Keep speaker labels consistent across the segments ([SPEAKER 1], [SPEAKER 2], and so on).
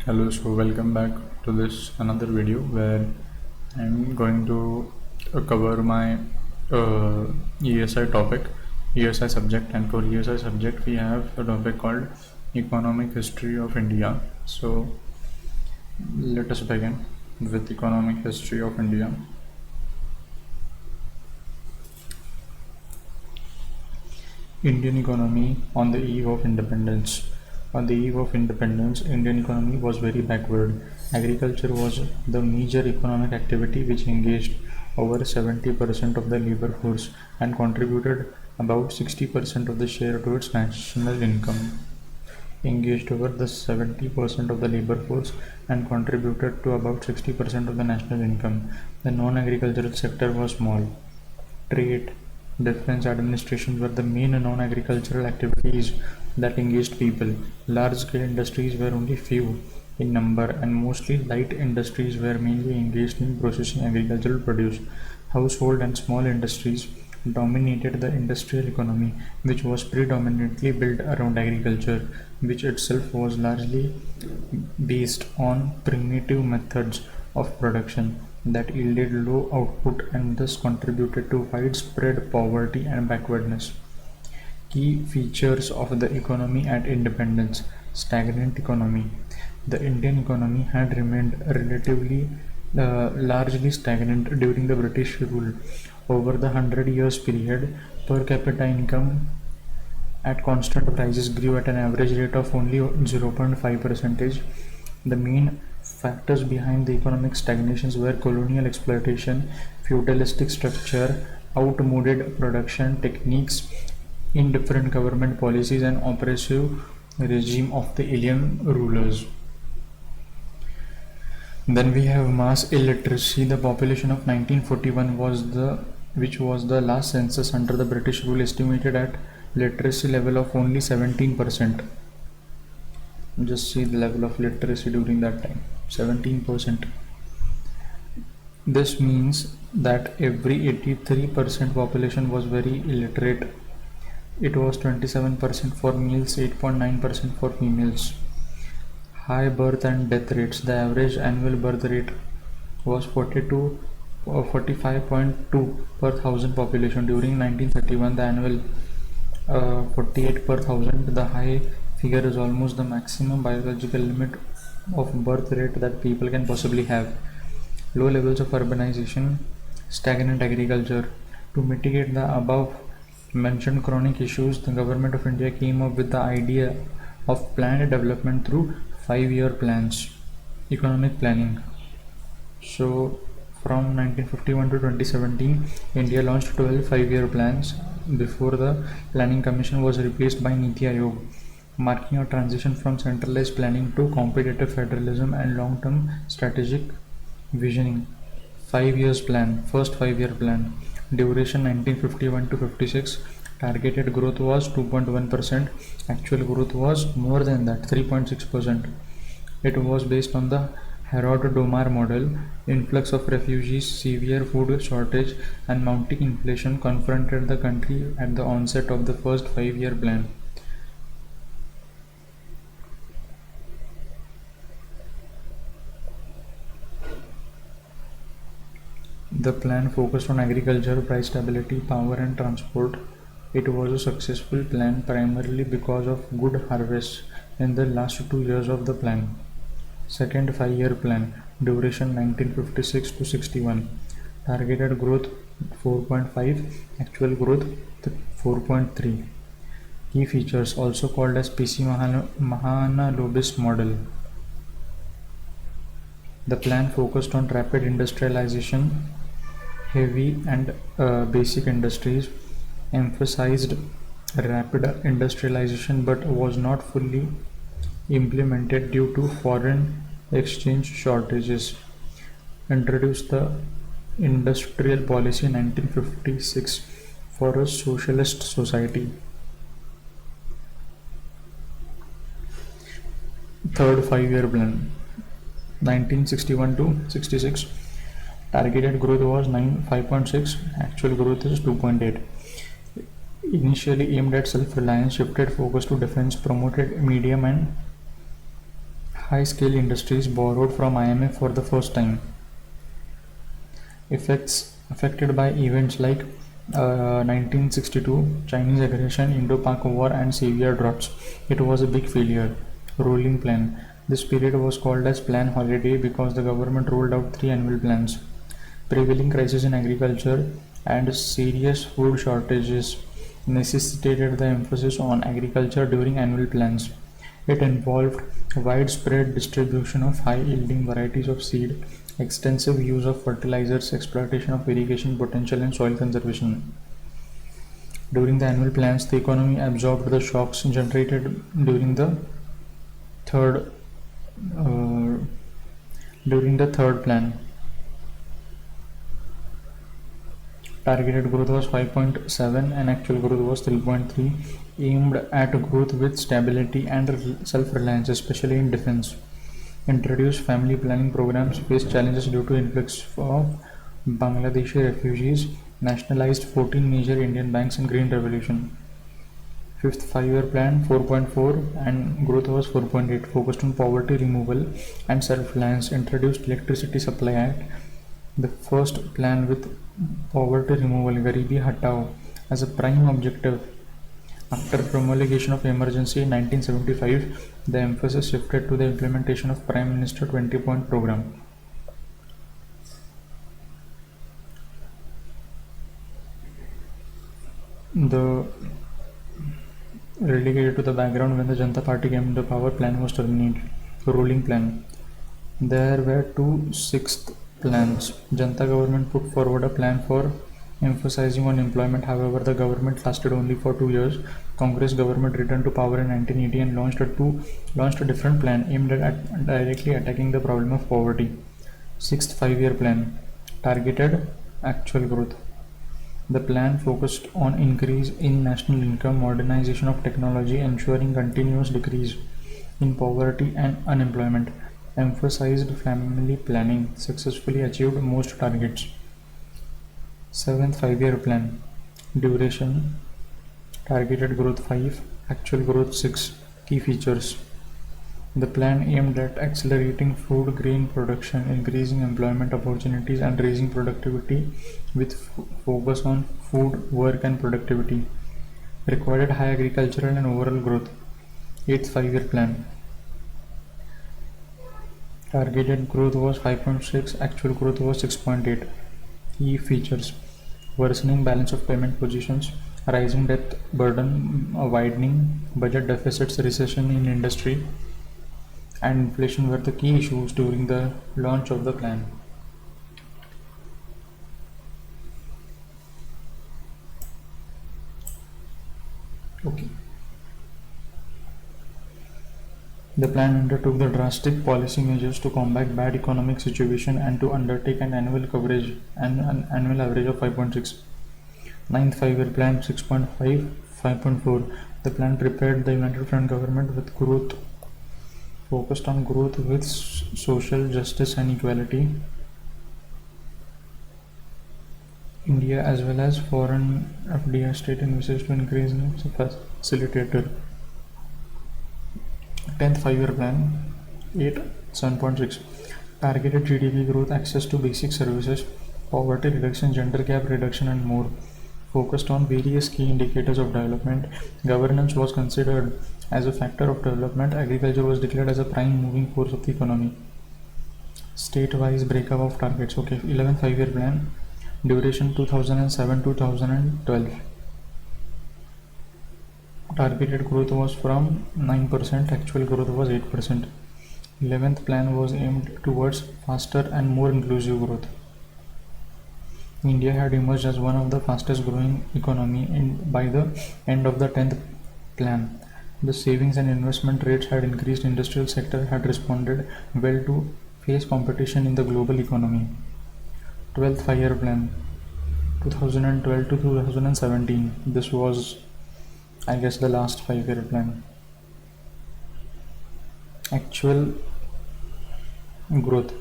[SPEAKER 1] Hello, so welcome back to this another video where I'm going to cover my ESI topic, ESI subject, and for ESI subject we have a topic called Economic History of India. So let us begin with Economic History of India. Indian economy on the eve of independence. On the eve of independence, Indian economy was very backward. Agriculture was the major economic activity which engaged over 70% of the labor force and contributed about 60% of the share to its national income. Engaged over the 70% of the labor force and contributed to about 60% of the national income. The non-agricultural sector was small. Trade, defense, administration were the main non-agricultural activities that engaged people. Large-scale industries were only few in number, and mostly light industries were mainly engaged in processing agricultural produce. Household and small industries dominated the industrial economy, which was predominantly built around agriculture, which itself was largely based on primitive methods of production that yielded low output and thus contributed to widespread poverty and backwardness. Key features of the economy at independence. Stagnant economy. The Indian economy had remained relatively largely stagnant during the British rule. Over the 100 years period, per capita income at constant prices grew at an average rate of only 0.5%. The main factors behind the economic stagnations were colonial exploitation, feudalistic structure, outmoded production techniques, indifferent government policies, and oppressive regime of the alien rulers. Then we have mass illiteracy. The population of 1941 which was the last census under the British rule, estimated at literacy level of only 17%. Just see the level of literacy during that time, 17%. This means that every 83% population was very illiterate. It was 27% for males, 8.9% for females. High birth and death rates. The average annual birth rate was 45.2 per thousand population. During 1931, the annual 48 per thousand. The high figure is almost the maximum biological limit of birth rate that people can possibly have. Low levels of urbanization, stagnant agriculture. To mitigate the above mentioned chronic issues, the government of India came up with the idea of planned development through 5-year plans, economic planning. So from 1951 to 2017, India launched 12 5-year plans before the Planning Commission was replaced by Niti Aayog, marking a transition from centralized planning to competitive federalism and long-term strategic visioning. 5 years plan. First 5-year plan. Duration 1951 to 56. Targeted growth was 2.1%. Actual growth was more than that, 3.6%. It was based on the Herod-Domar model. Influx of refugees, severe food shortage, and mounting inflation confronted the country at the onset of the first 5-year plan. The plan focused on agriculture, price stability, power and transport. It was a successful plan primarily because of good harvests in the last 2 years of the plan. Second 5-year plan, duration 1956 to 61. Targeted growth 4.5, actual growth 4.3. Key features, also called as PC Mahalanobis model. The plan focused on rapid industrialization, heavy and basic industries, emphasized rapid industrialization but was not fully implemented due to foreign exchange shortages. Introduced the industrial policy in 1956 for a socialist society. Third 5-year plan 1961 to 66. Targeted growth was 5.6, actual growth is 2.8. Initially aimed at self-reliance, shifted focus to defense, promoted medium and High-scale industries borrowed from IMF for the first time. Effects affected by events like 1962 Chinese aggression, Indo-Pak War and severe droughts. It was a big failure. Rolling plan. This period was called as Plan Holiday because the government rolled out 3 annual plans. Prevailing crisis in agriculture and serious food shortages necessitated the emphasis on agriculture during annual plans. It involved widespread distribution of high-yielding varieties of seed, extensive use of fertilizers, exploitation of irrigation potential, and soil conservation. During the annual plans, the economy absorbed the shocks generated third uh, during the third plan. Targeted growth was 5.7 and actual growth was 3.3, aimed at growth with stability and self-reliance, especially in defense. Introduced family planning programs, faced challenges due to influx of Bangladeshi refugees, nationalized 14 major Indian banks in Green Revolution. Fifth five-year plan 4.4 and growth was 4.8, focused on poverty removal and self-reliance. Introduced Electricity Supply Act, the first plan with poverty removal Garibi Hatao as a prime objective. After promulgation of emergency in 1975, the emphasis shifted to the implementation of Prime Minister 20-point program. The relegated to the background when the Janata Party came into power, plan was terminated. Ruling plan. There were two sixth plans. Janata government put forward a plan for emphasizing on employment. However, the government lasted only for 2 years. Congress government returned to power in 1980 and launched a different plan aimed at directly attacking the problem of poverty. Sixth five-year plan targeted actual growth. The plan focused on increase in national income, modernization of technology, ensuring continuous decrease in poverty and unemployment. Emphasized family planning, successfully achieved most targets. Seventh five-year plan. Duration. Targeted growth 5, actual growth 6. Key features. The plan aimed at accelerating food grain production, increasing employment opportunities and raising productivity with focus on food, work and productivity. Required high agricultural and overall growth. Eighth five-year plan. Targeted growth was 5.6, actual growth was 6.8. Key features. Worsening balance of payment positions, rising debt burden, widening budget deficits, recession in industry, and inflation were the key issues during the launch of the plan. Okay. The plan undertook the drastic policy measures to combat bad economic situation and to undertake an an annual average of 5.6. Ninth five-year plan 6.5, 5.4. The plan prepared the United Front government with growth, focused on growth with social justice and equality. India as well as foreign FDI state investors to increase in facilitator. 10th five-year plan 8 7.6. Targeted GDP growth, access to basic services, poverty reduction, gender gap reduction and more. Focused on various key indicators of development. Governance was considered as a factor of development. Agriculture was declared as a prime moving force of the economy. State-wise breakup of targets. Okay, 11th five-year plan. Duration 2007-2012. Targeted growth was from 9%, actual growth was 8%. 11th plan was aimed towards faster and more inclusive growth. India had emerged as one of the fastest growing economy by the end of the 10th plan. The savings and investment rates had increased. Industrial sector had responded well to face competition in the global economy. 12th five-year plan 2012 to 2017. This was, I guess, the last five-year plan. Actual growth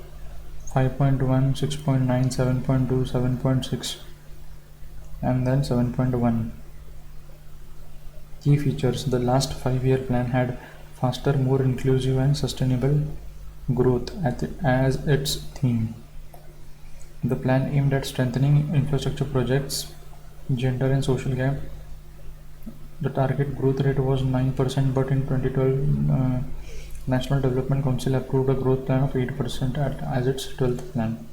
[SPEAKER 1] 5.1, 6.9, 7.2, 7.6 and then 7.1. Key features. The last five-year plan had faster, more inclusive and sustainable growth as its theme. The plan aimed at strengthening infrastructure projects, gender and social gap. The target growth rate was 9%, but in 2012, National Development Council approved a growth plan of 8% as its 12th plan.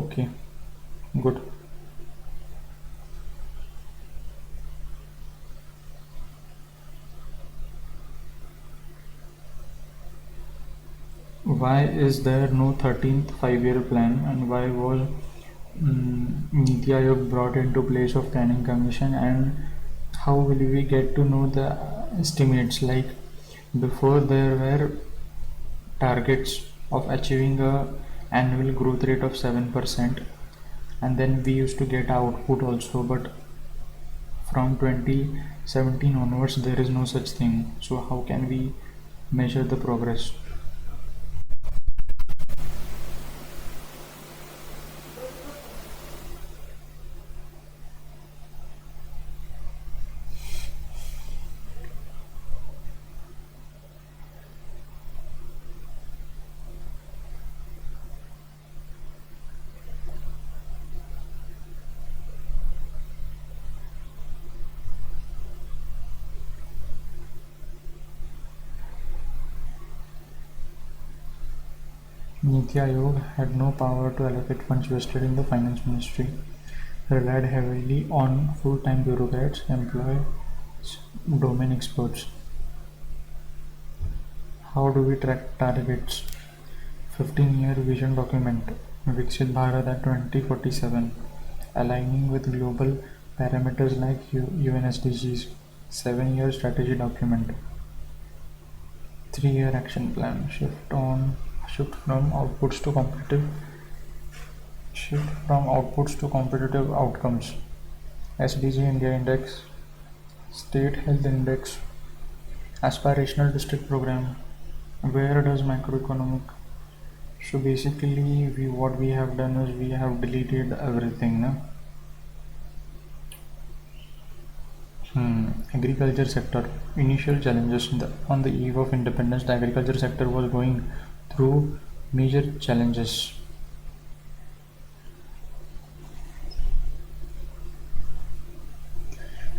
[SPEAKER 1] Okay, good. Why is there no 13th five-year plan, and why was Niti Aayog brought into place of planning commission, and how will we get to know the estimates? Like before there were targets of achieving a annual growth rate of 7%, and then we used to get output also, but from 2017 onwards there is no such thing. So how can we measure the progress? Niti Aayog had no power to allocate funds vested in the finance ministry, relied heavily on full-time bureaucrats, employed domain experts. How do we track targets? 15-year vision document, Viksit Bharat at 2047, aligning with global parameters like UN SDGs. 7-year strategy document, 3-year action plan, shift from outputs to competitive shift from outputs to competitive outcomes. SDG India Index, State Health Index, Aspirational District Program. Where does macroeconomic? So basically, what we have done is we have deleted everything. Na? Agriculture sector. Initial challenges on the eve of independence, the agriculture sector was going through major challenges.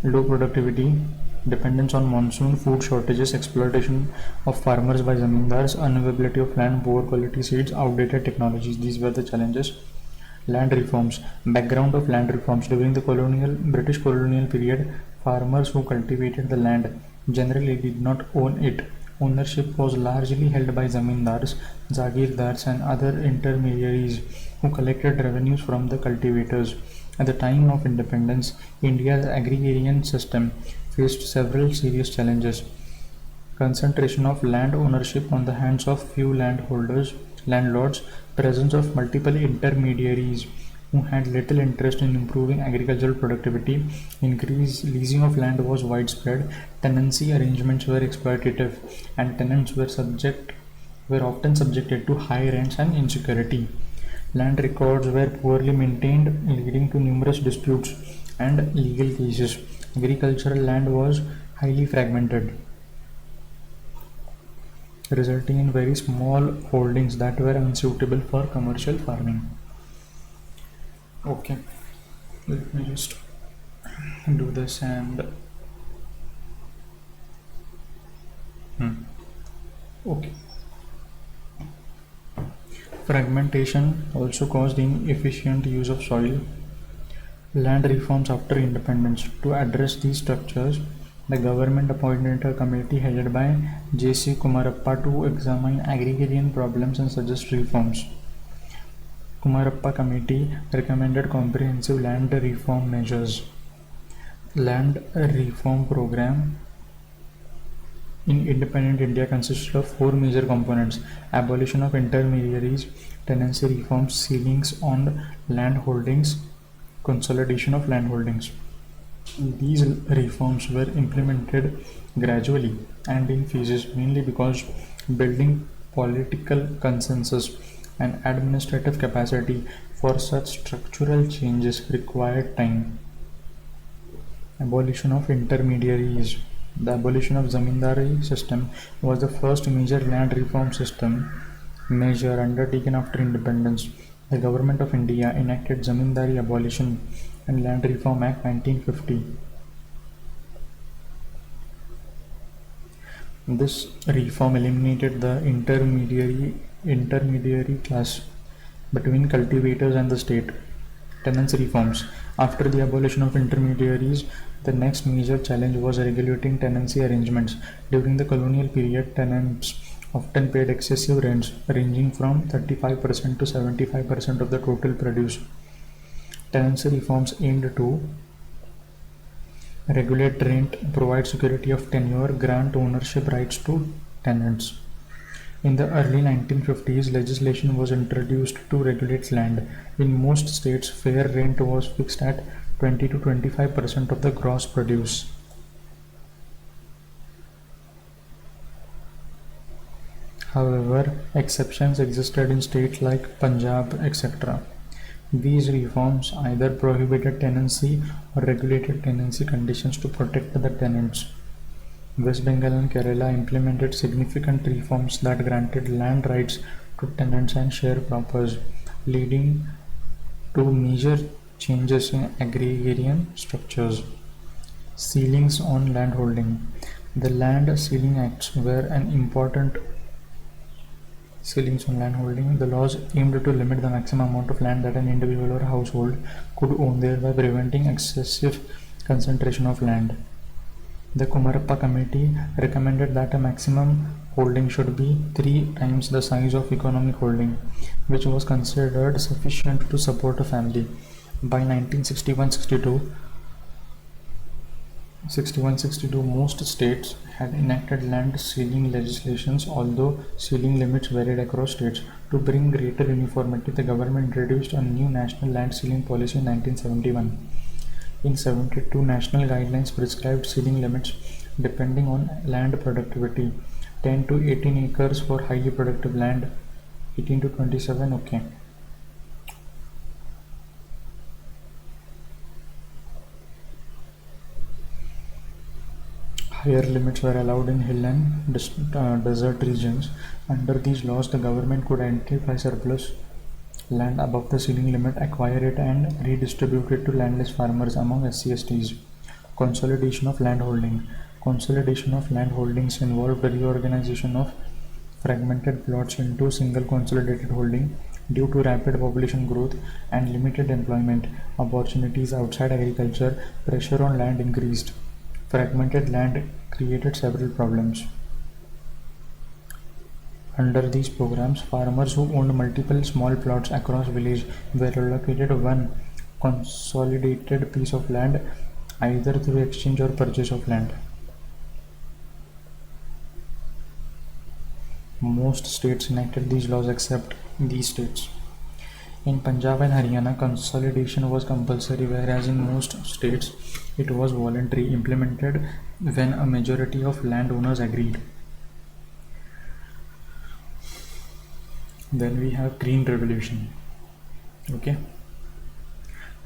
[SPEAKER 1] Low productivity, dependence on monsoon, food shortages, exploitation of farmers by zamindars, unavailability of land, poor quality seeds, outdated technologies. These were the challenges. Land reforms. Background of land reforms. During the British colonial period, farmers who cultivated the land generally did not own it. Ownership was largely held by zamindars, jagirdars, and other intermediaries who collected revenues from the cultivators. At the time of independence, India's agrarian system faced several serious challenges: concentration of land ownership on the hands of few landlords, presence of multiple intermediaries who had little interest in improving agricultural productivity, increased leasing of land was widespread, tenancy arrangements were exploitative, and tenants were often subjected to high rents and insecurity. Land records were poorly maintained, leading to numerous disputes and legal cases. Agricultural land was highly fragmented, resulting in very small holdings that were unsuitable for commercial farming. Okay, let me just do this and okay. Fragmentation also caused inefficient use of soil. Land reforms after independence. To address these structures, the government appointed a committee headed by J.C. Kumarappa to examine agrarian problems and suggest reforms. Kumarappa Committee recommended comprehensive land reform measures. Land reform program in independent India consisted of 4 major components: abolition of intermediaries, tenancy reforms, ceilings on land holdings, consolidation of land holdings. These reforms were implemented gradually and in phases, mainly because building political consensus and administrative capacity for such structural changes required time. Abolition of intermediaries. The abolition of zamindari system was the first major land reform system measure undertaken after independence. The Government of India enacted Zamindari Abolition and Land Reform Act 1950. This reform eliminated the intermediary class between cultivators and the state. Tenants reforms. After the abolition of intermediaries, the next major challenge was regulating tenancy arrangements. During the colonial period, tenants often paid excessive rents ranging from 35% to 75% of the total produce. Tenancy reforms aimed to regulate rent, provide security of tenure, grant ownership rights to tenants. In the early 1950s, legislation was introduced to regulate land. In most states, fair rent was fixed at 20 to 25% of the gross produce. However, exceptions existed in states like Punjab, etc. These reforms either prohibited tenancy or regulated tenancy conditions to protect the tenants. West Bengal and Kerala implemented significant reforms that granted land rights to tenants and sharecroppers, leading to major changes in agrarian structures. Ceilings on landholding. The Land Ceiling Acts were an important ceilings on landholding. The laws aimed to limit the maximum amount of land that an individual or household could own, thereby preventing excessive concentration of land. The Kumarappa Committee recommended that a maximum holding should be 3 times the size of economic holding, which was considered sufficient to support a family. By 1961-62, most states had enacted land ceiling legislations, although ceiling limits varied across states. To bring greater uniformity, the government introduced a new national land ceiling policy in 1971. In 72, national guidelines prescribed ceiling limits depending on land productivity: 10 to 18 acres for highly productive land, 18 to 27 okay. Higher limits were allowed in hill and desert regions. Under these laws, the government could identify surplus land above the ceiling limit, acquire it, and redistribute it to landless farmers among SC/STs. Consolidation of landholding. Consolidation of landholdings involved the reorganization of fragmented plots into single consolidated holding. Due to rapid population growth and limited employment opportunities outside agriculture, pressure on land increased. Fragmented land created several problems. Under these programs, farmers who owned multiple small plots across village were allocated one consolidated piece of land, either through exchange or purchase of land. Most states enacted these laws except these states. In Punjab and Haryana, consolidation was compulsory, whereas in most states it was voluntary, implemented when a majority of landowners agreed. Then we have Green Revolution. Okay.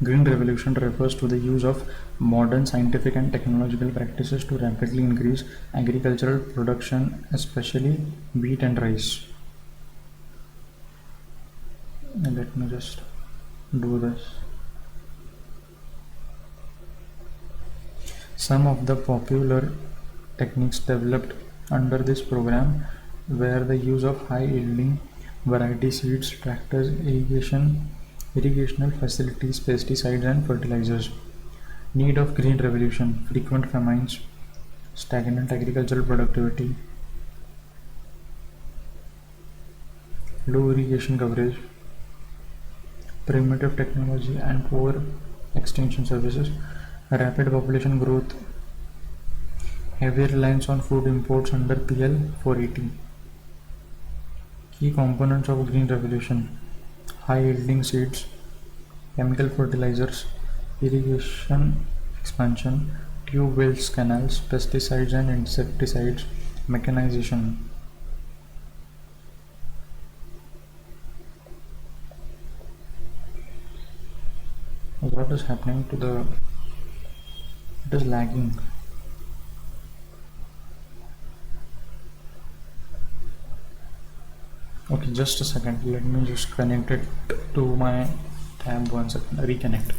[SPEAKER 1] Green Revolution refers to the use of modern scientific and technological practices to rapidly increase agricultural production, especially wheat and rice. Let me just do this. Some of the popular techniques developed under this program were the use of high-yielding variety seeds, tractors, irrigational facilities, pesticides, and fertilizers. Need of Green Revolution: frequent famines, stagnant agricultural productivity, low irrigation coverage, primitive technology, and poor extension services, rapid population growth, heavy reliance on food imports under PL 480. Key components of Green Revolution: high-yielding seeds, chemical fertilizers, irrigation expansion, tube wells, canals, pesticides and insecticides, mechanization. What is happening to the... it is lagging. Okay, just a second. Let me just connect it to my tab. 1 second. Reconnect.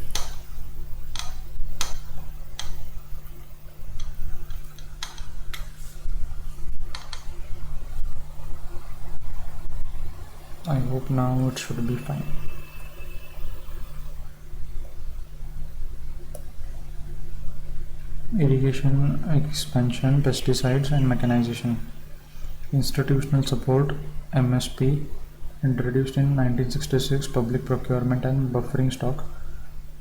[SPEAKER 1] I hope now it should be fine. Irrigation, expansion, pesticides and mechanization. Institutional support, MSP, introduced in 1966, public procurement and buffering stock,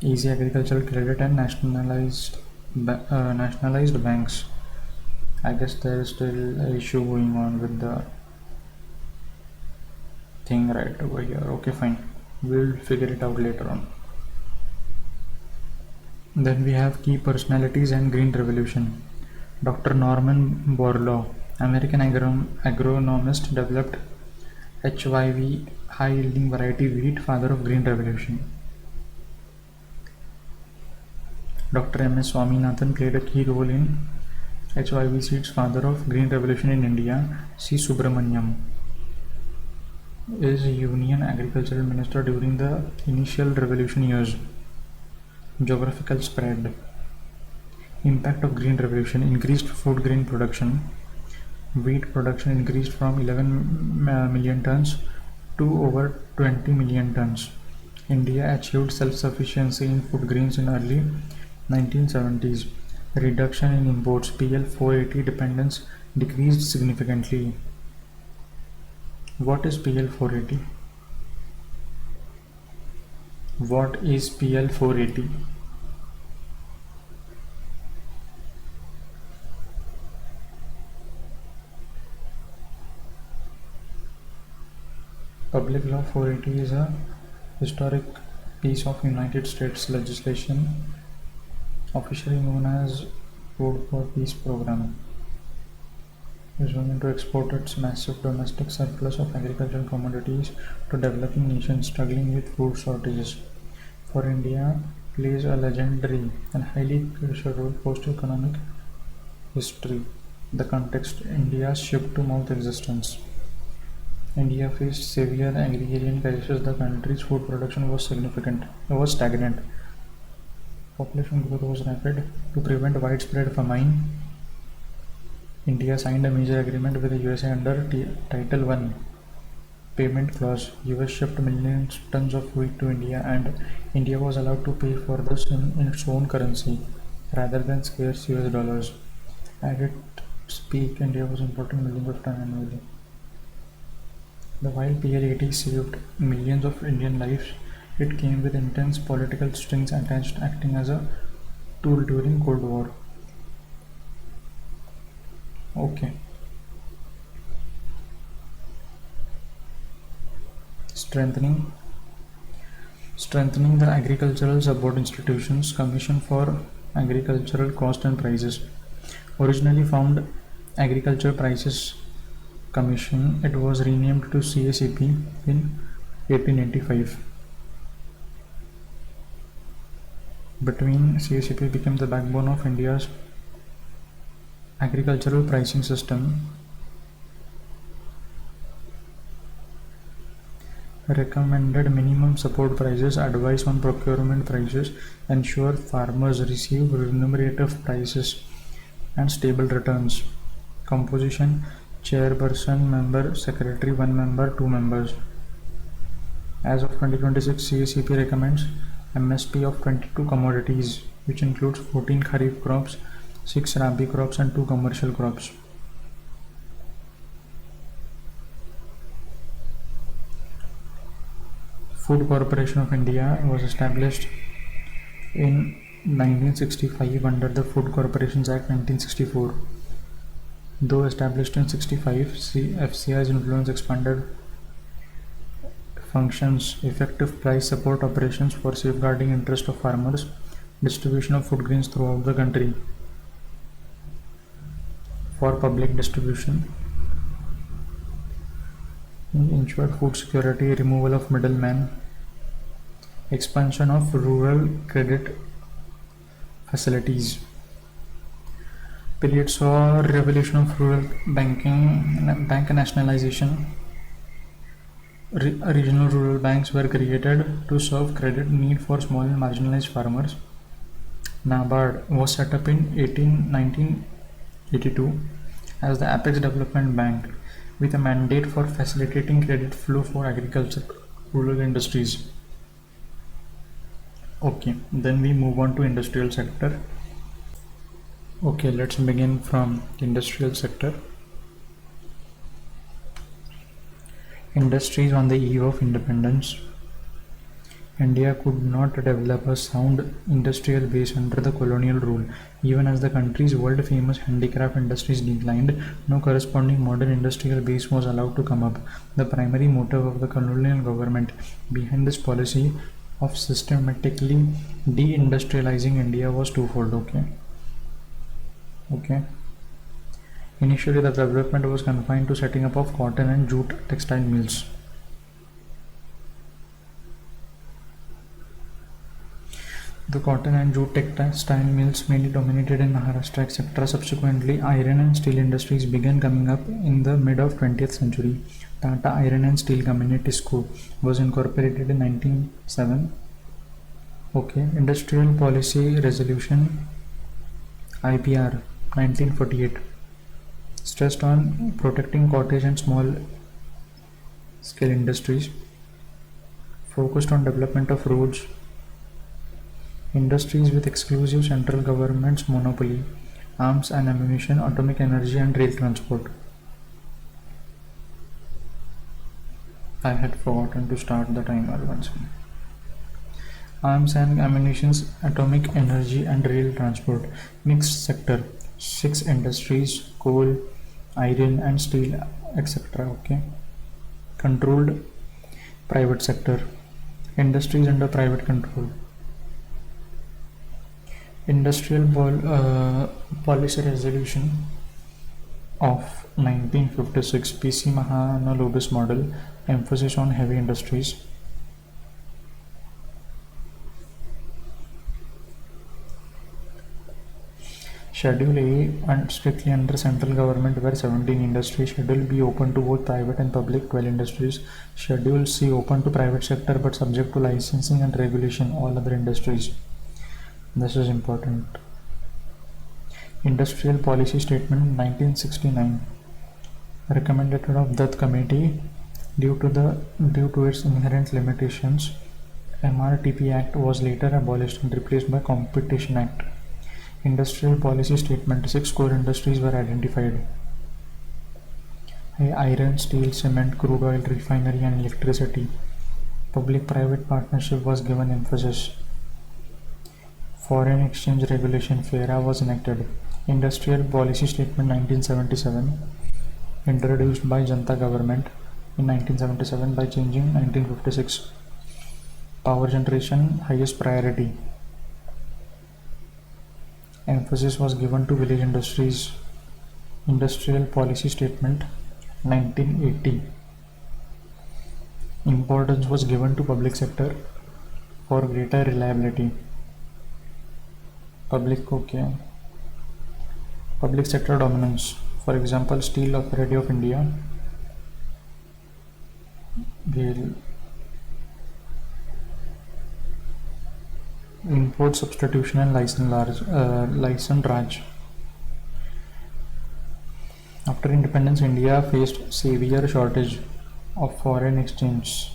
[SPEAKER 1] easy agricultural credit and nationalized banks. I guess there is still an issue going on with the thing right over here. Okay, fine. We'll figure it out later on. Then we have key personalities and Green Revolution. Dr. Norman Borlaug, American agronomist, developed HYV, high yielding variety wheat, father of Green Revolution. Dr. M.S. Swaminathan played a key role in HYV seeds, father of Green Revolution in India. C. Subramaniam is Union Agricultural Minister during the initial revolution years. Geographical spread. Impact of Green Revolution: increased food grain production. Wheat production increased from 11 million tons to over 20 million tons. India achieved self-sufficiency in food grains in early 1970s. Reduction in imports. PL 480 dependence decreased significantly. What is PL 480? What is PL 480? Public Law 480 is a historic piece of United States legislation, officially known as Food for Peace Program. Is going to export its massive domestic surplus of agricultural commodities to developing nations struggling with food shortages. For India, plays a legendary and highly crucial role post-economic history. The context: India's ship-to-mouth existence. India faced severe agrarian crisis. The country's food production was stagnant. Population growth was rapid. To prevent widespread famine, India signed a major agreement with the USA under Title I Payment Clause. US shipped millions of tons of wheat to India, and India was allowed to pay for this in its own currency rather than scarce US dollars. At its peak, India was importing millions of tons annually. While PL-80 saved millions of Indian lives, it came with intense political strings attached, acting as a tool during Cold War. Okay. Strengthening the agricultural support institutions. Commission for Agricultural Cost and Prices. Originally found Agriculture Prices Commission, it was renamed to CACP in 1885. Between CACP became the backbone of India's agricultural pricing system. Recommended minimum support prices, advice on procurement prices, ensure farmers receive remunerative prices and stable returns. Composition: chairperson, member, secretary, 1 member, 2 members. As of 2026, CACP recommends MSP of 22 commodities, which includes 14 kharif crops, 6 rabi crops and 2 commercial crops. Food Corporation of India was established in 1965 under the Food Corporations Act 1964. Though established in 65, FCI's influence expanded functions: effective price support operations for safeguarding interest of farmers, distribution of food grains throughout the country for public distribution, ensured food security, removal of middlemen, expansion of rural credit facilities. Period saw revolution of rural bank nationalization, Regional rural banks were created to serve credit need for small and marginalized farmers. NABARD was set up in 1982 as the Apex Development Bank with a mandate for facilitating credit flow for agriculture rural industries. Okay, then we move on to industrial sector. Okay, let's begin from industrial sector. Industries on the eve of independence. India could not develop a sound industrial base under the colonial rule. Even as the country's world-famous handicraft industries declined, no corresponding modern industrial base was allowed to come up. The primary motive of the colonial government behind this policy of systematically de-industrializing India was twofold. Okay. Initially, the development was confined to setting up of cotton and jute textile mills. The cotton and jute textile mills mainly dominated in Maharashtra, etc. Subsequently, iron and steel industries began coming up in the mid of 20th century. Tata Iron and Steel Company (TISCO) was incorporated in 1907. Okay, Industrial Policy Resolution (IPR) 1948 stressed on protecting cottage and small scale industries, focused on development of roads, industries with exclusive central government's monopoly, arms and ammunition, atomic energy and rail transport. I had forgotten to start the timer once. Arms and ammunition, atomic energy and rail transport. Mixed sector. 6 industries, coal, iron and steel, etc. Okay. Controlled private sector. Industries under private control. Industrial Policy Resolution of 1956 PC Mahalanobis model, emphasis on heavy industries. Schedule A and strictly under central government were 17 industries. Schedule B open to both private and public 12 industries. Schedule C open to private sector but subject to licensing and regulation all other industries. This is important. Industrial Policy Statement 1969 recommended of that committee due to its inherent limitations. MRTP Act was later abolished and replaced by Competition Act. Industrial Policy Statement 6 core industries were identified. Iron, steel, cement, crude oil, refinery and electricity. Public-private partnership was given emphasis. Foreign Exchange Regulation (FERA) was enacted. Industrial Policy Statement 1977 introduced by Janata government in 1977 by changing 1956. Power generation highest priority. Emphasis was given to village industries. Industrial Policy Statement 1980 importance was given to public sector for greater reliability. Public sector dominance. For example, Steel Authority of India will import substitution and license Raj. After independence, India faced severe shortage of foreign exchange.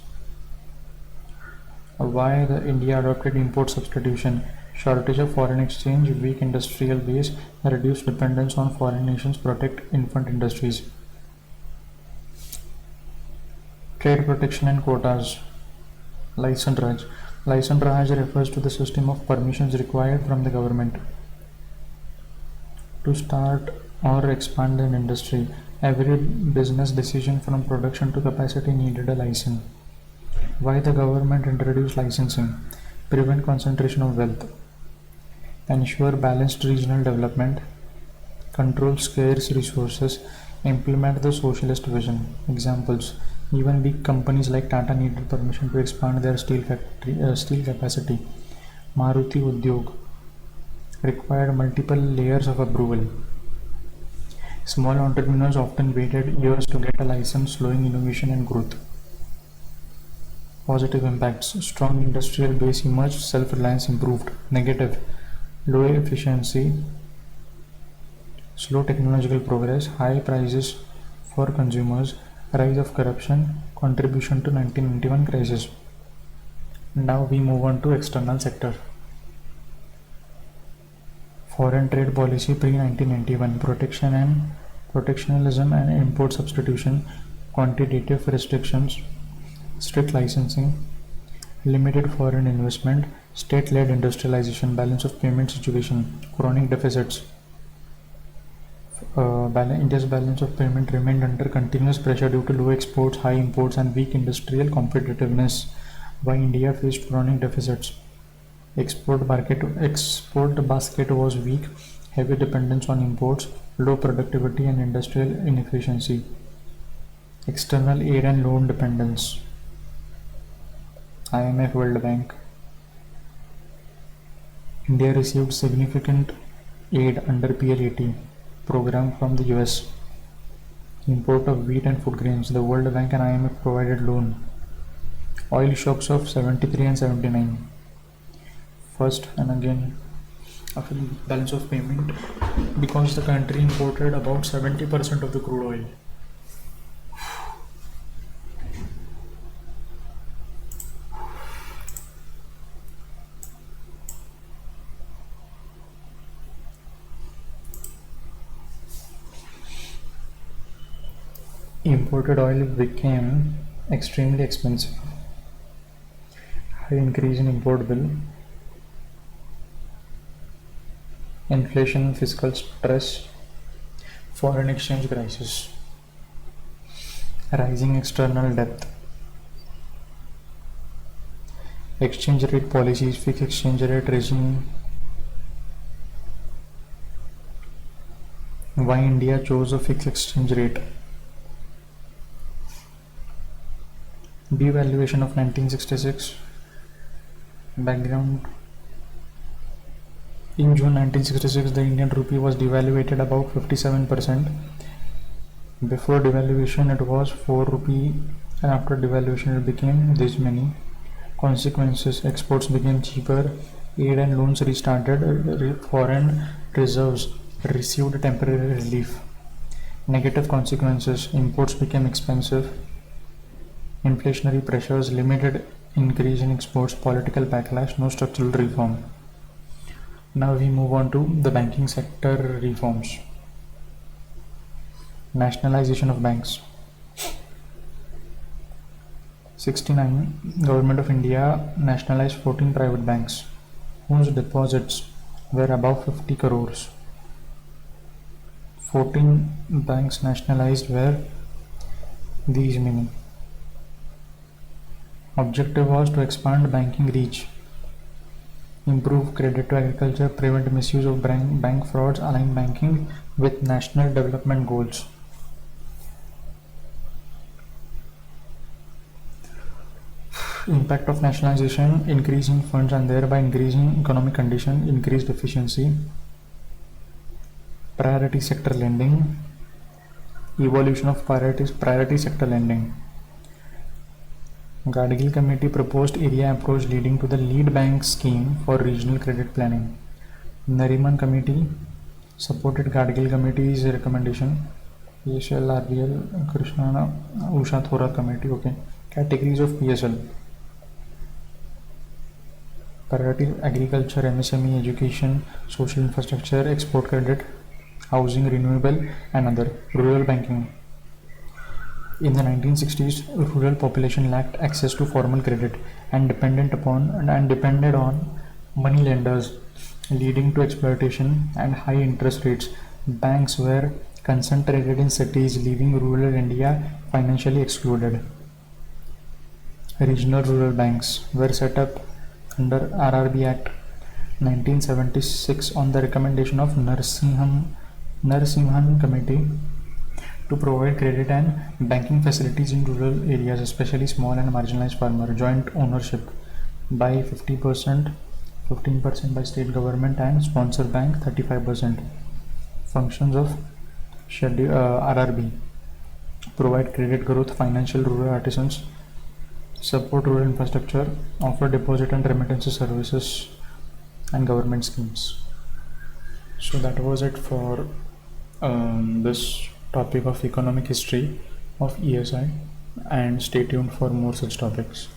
[SPEAKER 1] Why the India adopted import substitution? Shortage of foreign exchange, weak industrial base, reduced dependence on foreign nations, protect infant industries. Trade protection and quotas. License Raj. License Raj refers to the system of permissions required from the government to start or expand an industry. Every business decision from production to capacity needed a license. Why the government introduced licensing? Prevent concentration of wealth. Ensure balanced regional development. Control scarce resources. Implement the socialist vision. Examples. Even big companies like Tata needed permission to expand their steel capacity. Maruti Udyog required multiple layers of approval. Small entrepreneurs often waited years to get a license, slowing innovation and growth. Positive impacts: strong industrial base emerged, self-reliance improved. Negative: low efficiency, slow technological progress, high prices for consumers, rise of corruption, contribution to 1991 crisis. Now we move on to external sector. Foreign trade policy pre-1991: protectionism and import substitution, quantitative restrictions, strict licensing, limited foreign investment, state-led industrialization, balance of payment situation, chronic deficits. India's balance of payment remained under continuous pressure due to low exports, high imports, and weak industrial competitiveness. Why India faced chronic deficits? Export basket was weak, heavy dependence on imports, low productivity, and industrial inefficiency. External aid and loan dependence. IMF, World Bank. India received significant aid under PLAT program from the US. Import of wheat and food grains. The World Bank and IMF provided loan. Oil shocks of 73 and 79. First, and again after the balance of payment, because the country imported about 70% of the crude oil. Imported oil became extremely expensive. High increase in import bill, inflation, fiscal stress, foreign exchange crisis, rising external debt, exchange rate policies, fixed exchange rate regime. Why India chose a fixed exchange rate? Devaluation of 1966. Background: in June 1966, the Indian rupee was devaluated about 57%. Before devaluation, it was 4 rupee, and after devaluation, it became this many. Consequences: exports became cheaper, aid and loans restarted, foreign reserves received temporary relief. Negative consequences: imports became expensive, inflationary pressures, limited increase in exports, political backlash, no structural reform. Now we move on to the banking sector reforms. Nationalization of banks. 69. Government of India nationalized 14 private banks whose deposits were above 50 crores. 14 banks nationalized were these many. Objective was to expand banking reach, improve credit to agriculture, prevent misuse of bank frauds, align banking with national development goals. Impact of nationalization: increasing funds and thereby increasing economic condition, increased efficiency. Priority sector lending, evolution of priority sector lending. Gadgil Committee proposed area approach leading to the lead bank scheme for regional credit planning. Nariman Committee supported Gadgil Committee's recommendation. PSL, RBL, Krishna, Usha Thorat Committee. Okay. Categories of PSL: priority agriculture, MSME, education, social infrastructure, export credit, housing, renewable, and other. Rural banking. In the 1960s, rural population lacked access to formal credit and depended on money lenders, leading to exploitation and high interest rates. Banks were concentrated in cities, leaving rural India financially excluded. Regional rural banks were set up under RRB Act 1976 on the recommendation of Narasimhan Committee to provide credit and banking facilities in rural areas, especially small and marginalized farmers. Joint ownership by 50%, 15% by state government and sponsor bank 35%. Functions of RRB: provide credit growth, financial rural artisans, support rural infrastructure, offer deposit and remittance services, and government schemes. So that was it for this topic of economic history of ESI, and stay tuned for more such topics.